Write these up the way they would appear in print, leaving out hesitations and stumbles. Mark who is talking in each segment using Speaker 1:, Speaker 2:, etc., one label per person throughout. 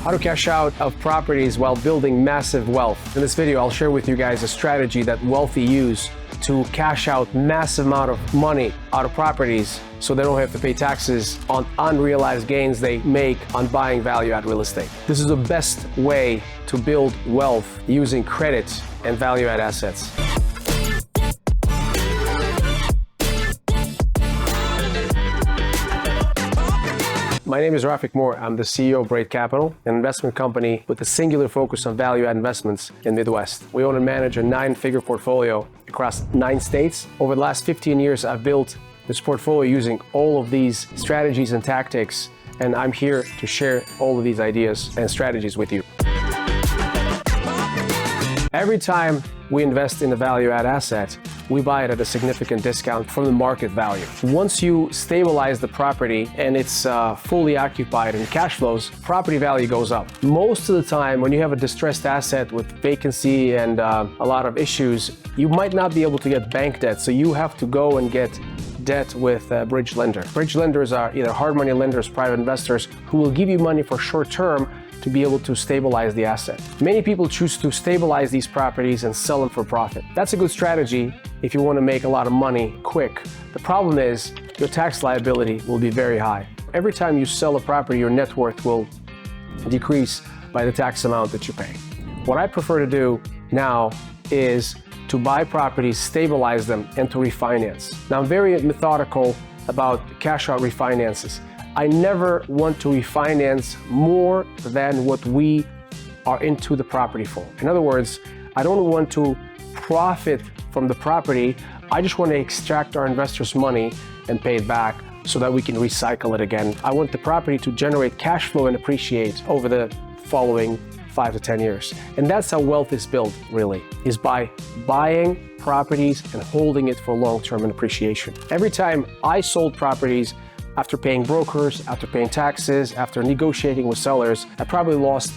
Speaker 1: How to cash out of properties while building massive wealth. In this video, I'll share with you guys a strategy that wealthy use to cash out massive amount of money out of properties so they don't have to pay taxes on unrealized gains they make on buying value-add real estate. This is the best way to build wealth using credit and value-add assets. My name is Rafik Moore. I'm the CEO of Brait Capital, an investment company with a singular focus on value-add investments in Midwest. We own and manage a 9-figure portfolio across 9 states. Over the last 15 years, I've built this portfolio using all of these strategies and tactics, and I'm here to share all of these ideas and strategies with you. Every time we invest in a value-add asset, we buy it at a significant discount from the market value. Once you stabilize the property and it's fully occupied and cash flows, property value goes up. Most of the time, when you have a distressed asset with vacancy and a lot of issues, you might not be able to get bank debt, so you have to go and get debt with a bridge lender. Bridge lenders are either hard money lenders, private investors, who will give you money for short term to be able to stabilize the asset. Many people choose to stabilize these properties and sell them for profit. That's a good strategy if you want to make a lot of money quick. The problem is your tax liability will be very high. Every time you sell a property, your net worth will decrease by the tax amount that you pay. What I prefer to do now is to buy properties, stabilize them, and to refinance. Now, I'm very methodical about cash out refinances. I never want to refinance more than what we are into the property for. In other words, I don't want to profit from the property. I just want to extract our investors' money and pay it back so that we can recycle it again. I want the property to generate cash flow and appreciate over the following 5 to 10 years. And that's how wealth is built, really, is by buying properties and holding it for long-term and appreciation. Every time I sold properties, after paying brokers, after paying taxes, after negotiating with sellers, I probably lost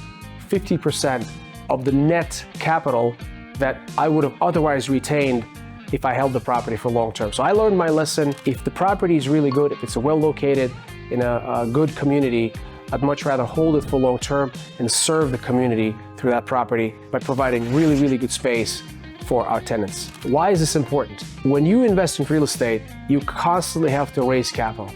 Speaker 1: 50% of the net capital that I would have otherwise retained if I held the property for long term. So I learned my lesson. If the property is really good, if it's well located in a good community, I'd much rather hold it for long term and serve the community through that property by providing really, really good space for our tenants. Why is this important? When you invest in real estate, you constantly have to raise capital.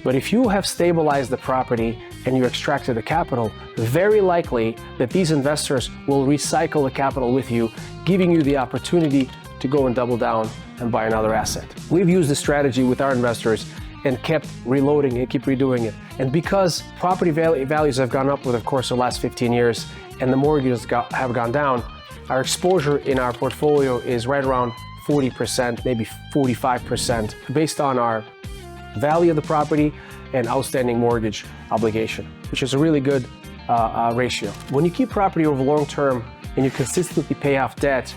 Speaker 1: But if you have stabilized the property and you extracted the capital, very likely that these investors will recycle the capital with you, giving you the opportunity to go and double down and buy another asset. We've used this strategy with our investors and kept reloading it, keep redoing it. And because property values have gone up over the course of the last 15 years and the mortgages have gone down, our exposure in our portfolio is right around 40%, maybe 45%, based on our value of the property and outstanding mortgage obligation, which is a really good ratio. When you keep property over long term and you consistently pay off debt,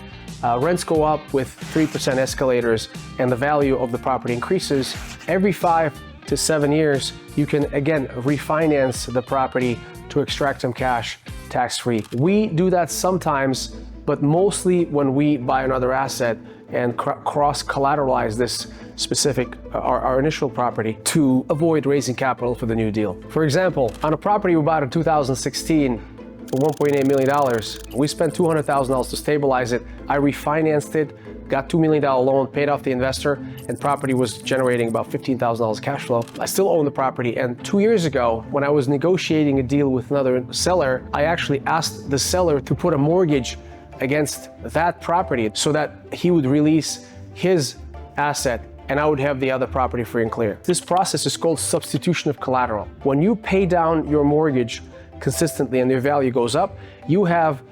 Speaker 1: rents go up with 3% escalators and the value of the property increases. Every 5 to 7 years, you can again refinance the property to extract some cash tax-free. We do that sometimes, but mostly when we buy another asset and cross-collateralize this specific, our initial property, to avoid raising capital for the new deal. For example, on a property we bought in 2016 for $1.8 million, we spent $200,000 to stabilize it. I refinanced it, got $2 million loan, paid off the investor, and property was generating about $15,000 cash flow. I still own the property, and 2 years ago, when I was negotiating a deal with another seller, I actually asked the seller to put a mortgage against that property so that he would release his asset and I would have the other property free and clear. This process is called substitution of collateral. When you pay down your mortgage consistently and their value goes up, you have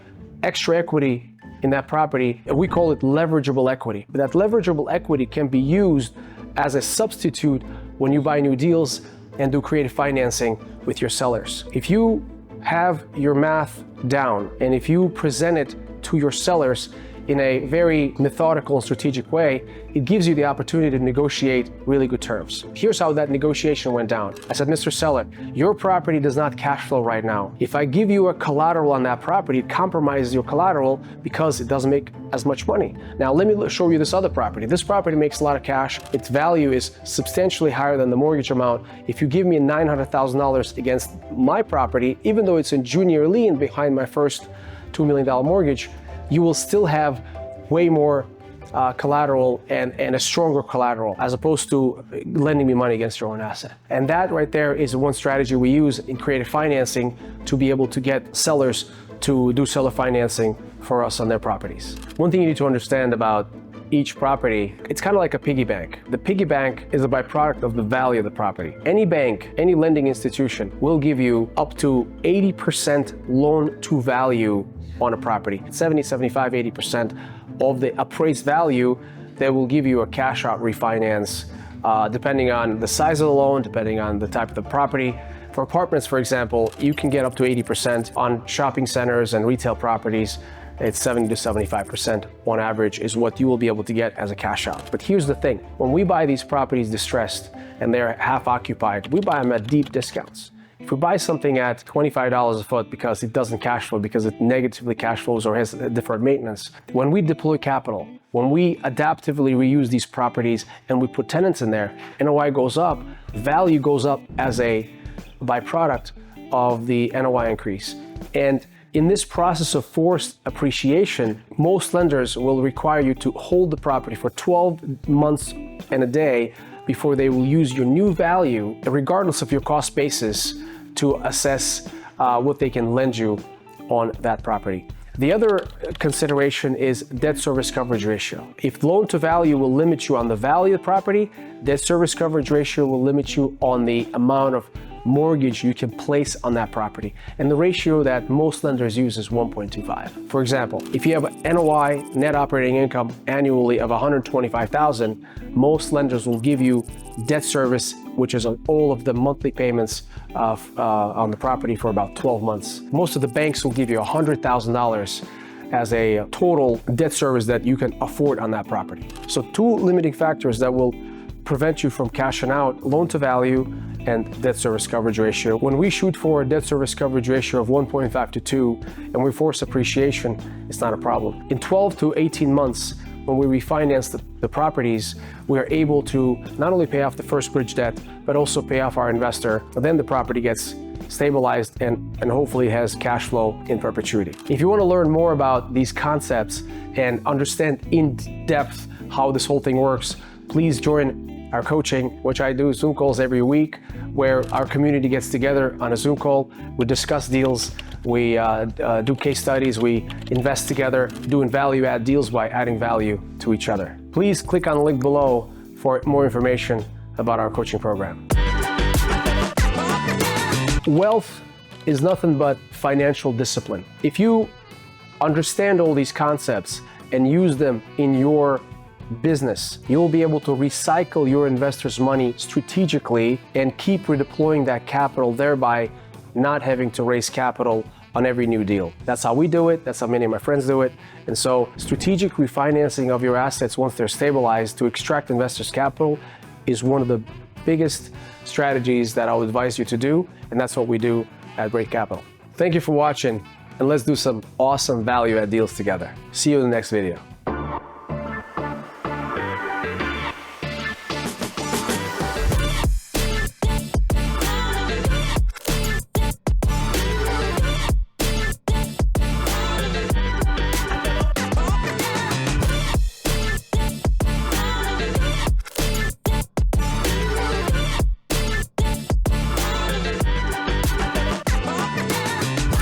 Speaker 1: extra equity in that property, and we call it leverageable equity. But that leverageable equity can be used as a substitute when you buy new deals and do creative financing with your sellers. If you have your math down and if you present it to your sellers in a very methodical and strategic way, it gives you the opportunity to negotiate really good terms. Here's how that negotiation went down. I said, Mr. Seller, your property does not cash flow right now. If I give you a collateral on that property, it compromises your collateral because it doesn't make as much money. Now, let me show you this other property. This property makes a lot of cash. Its value is substantially higher than the mortgage amount. If you give me $900,000 against my property, even though it's in junior lien behind my first $2 million mortgage, you will still have way more collateral and a stronger collateral as opposed to lending me money against your own asset. And that right there is one strategy we use in creative financing to be able to get sellers to do seller financing for us on their properties. One thing you need to understand about each property, it's kind of like a piggy bank. The piggy bank is a byproduct of the value of the property. Any bank, any lending institution will give you up to 80% loan to value on a property. 70, 75, 80% of the appraised value, they will give you a cash out refinance, depending on the size of the loan, depending on the type of the property. For apartments, for example, you can get up to 80% on shopping centers and retail properties. It's 70 to 75% on average is what you will be able to get as a cash out. But here's the thing, when we buy these properties distressed and they're half occupied, we buy them at deep discounts. If we buy something at $25 a foot because it doesn't cash flow, because it negatively cash flows or has deferred maintenance, when we deploy capital, when we adaptively reuse these properties and we put tenants in there, NOI goes up, value goes up as a byproduct of the NOI increase. And in this process of forced appreciation, most lenders will require you to hold the property for 12 months and a day before they will use your new value, regardless of your cost basis, to assess what they can lend you on that property. The other consideration is debt service coverage ratio. If loan to value will limit you on the value of the property, debt service coverage ratio will limit you on the amount of mortgage you can place on that property. And the ratio that most lenders use is 1.25. For example, if you have an NOI, net operating income annually of $125,000, most lenders will give you debt service, which is on all of the monthly payments on the property for about 12 months. Most of the banks will give you $100,000 as a total debt service that you can afford on that property. So two limiting factors that will prevent you from cashing out: loan to value and debt service coverage ratio. When we shoot for a debt service coverage ratio of 1.5 to 2 and we force appreciation, it's not a problem. In 12 to 18 months, when we refinance the properties, we are able to not only pay off the first bridge debt, but also pay off our investor. But then the property gets stabilized and hopefully has cash flow in perpetuity. If you want to learn more about these concepts and understand in depth how this whole thing works, please join our coaching, which I do Zoom calls every week, where our community gets together on a Zoom call. We discuss deals, we do case studies, we invest together, doing value add deals by adding value to each other. Please click on the link below for more information about our coaching program. Wealth is nothing but financial discipline. If you understand all these concepts and use them in your business, you'll be able to recycle your investors' money strategically and keep redeploying that capital, thereby not having to raise capital on every new deal. That's how we do it. That's how many of my friends do it. And so strategic refinancing of your assets once they're stabilized to extract investors' capital is one of the biggest strategies that I would advise you to do. And that's what we do at Brait Capital. Thank you for watching, and let's do some awesome value add deals together. See you in the next video.